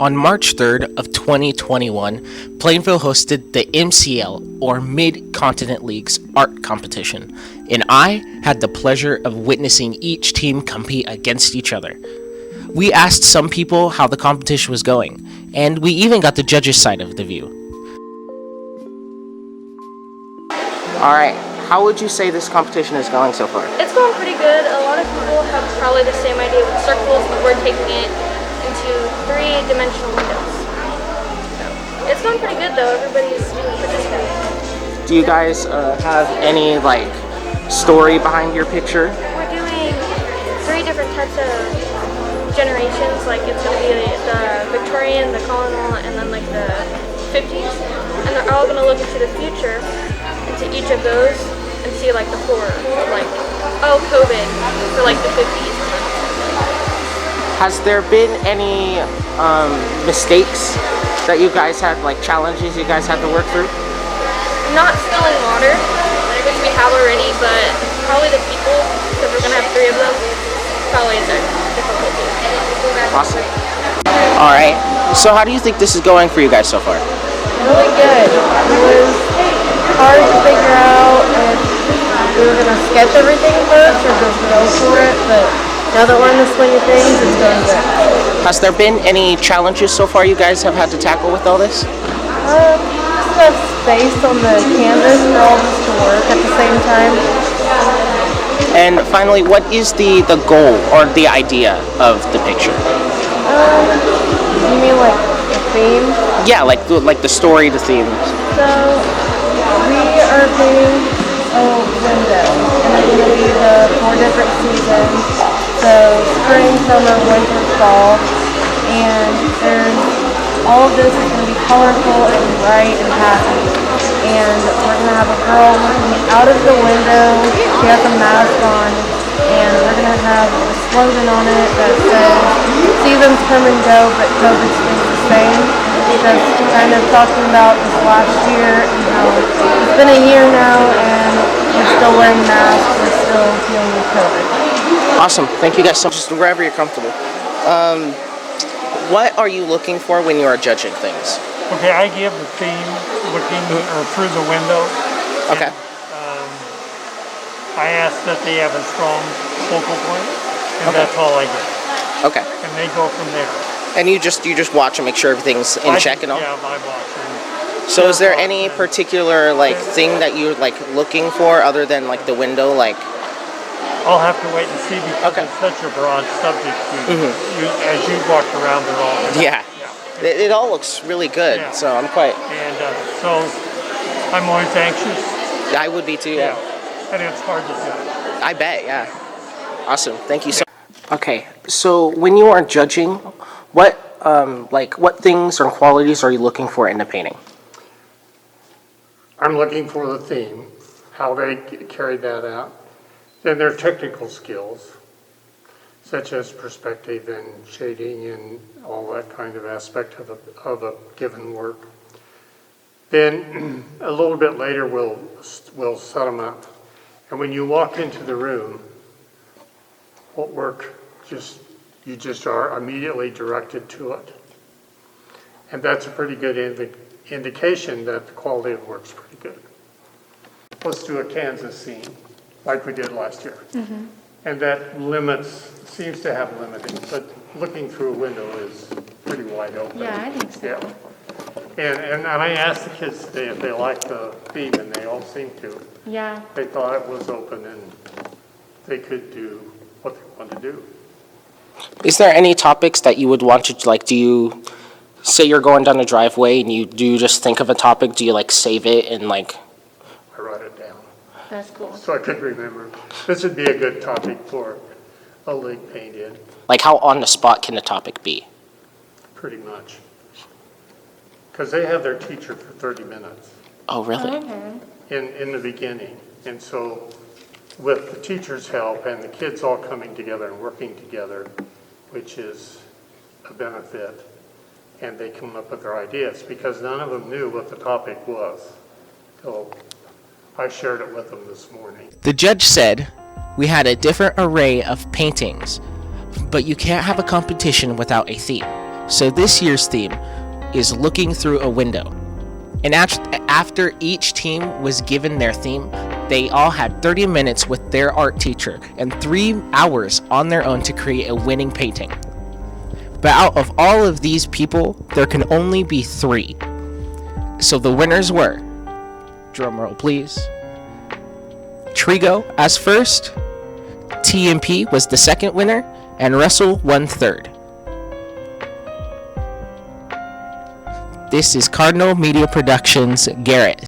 On March 3rd of 2021, Plainville hosted the MCL, or Mid-Continent League's art competition, and I had the pleasure of witnessing each team compete against each other. We asked some people how the competition was going, and we even got the judges' side of the view. Alright, how would you say this competition is going so far? It's going pretty good. A lot of people have probably the same idea with circles, but we're taking it into three-dimensional windows. So, it's going pretty good though. Everybody's participating. Do you guys have any story behind your picture? We're doing three different types of generations. It's going to be the Victorian, the colonial, and then the 50s. And they're all going to look into the future, into each of those, and see the horror of COVID for the 50s. Has there been any mistakes that you guys had, challenges you guys had to work through? Not spilling water, which we have already, but probably the people, because we're going to have three of them, probably is a difficulty. Awesome. Alright, so how do you think this is going for you guys so far? Really good. It was hard to figure out if we were going to sketch everything first or just go for it, but now that we're in the swing of things, it's going good. Has there been any challenges so far you guys have had to tackle with all this? Just enough space on the canvas for all of us to work at the same time. And finally, what is the goal or the idea of the picture? You mean the theme? Yeah, like the story, the theme. So, we are painting a window, and it's going to be the 4 different seasons. So spring, summer, winter, fall, and all of this is going to be colorful and bright and happy. And we're going to have a girl looking out of the window. She has a mask on, and we're going to have a slogan on it that says, "Seasons come and go, but COVID stays the same." Just kind of talking about this last year and how it's been a year now, and we're still wearing masks. We're still dealing with COVID. Awesome. Thank you guys so much. Just wherever you're comfortable. What are you looking for when you are judging things? Okay, I give the theme looking or through the window. Okay. And, I ask that they have a strong focal point, and that's all I get. Okay. And they go from there. And you just watch and make sure everything's in check and all? Yeah, I watch. So is there any particular thing that you're looking for other than the window? I'll have to wait and see because Okay. it's such a broad subject. As you walk around, they're all Yeah. It all looks really good. Yeah. So I'm quite. And so I'm always anxious. I would be too. Yeah. And it's hard to do. I bet. Yeah. Awesome. Thank you so. Okay. So when you are judging, what things or qualities are you looking for in the painting? I'm looking for the theme, how they carry that out. Then their technical skills, such as perspective and shading and all that kind of aspect of a given work. Then a little bit later we'll set them up. And when you walk into the room, what work you just are immediately directed to it. And that's a pretty good indication that the quality of the work's pretty good. Let's do a Kansas scene like we did last year. Mm-hmm. And that seems to have limiting, but looking through a window is pretty wide open. Yeah, I think so. Yeah. And I asked the kids today if they liked the theme, and they all seemed to. Yeah. They thought it was open and they could do what they wanted to do. Is there any topics that you would want to do you say you're going down a driveway and you just think of a topic? Do you save it and I write it down. That's cool. So I could remember. This would be a good topic for a league painted, how on the spot can the topic be? pretty much. Because they have their teacher for 30 minutes Oh, really? in the beginning. And so with the teacher's help and the kids all coming together and working together, which is a benefit, and they come up with their ideas because none of them knew what the topic was till I shared it with them this morning. The judge said, "We had a different array of paintings, but you can't have a competition without a theme. So this year's theme is looking through a window. And after each team was given their theme, they all had 30 minutes with their art teacher and 3 hours on their own to create a winning painting. But out of all of these people, there can only be 3. So the winners were, drumroll please, Trigo as first, TMP was the second winner, and Russell won third. This is Cardinal Media Productions, Garrett.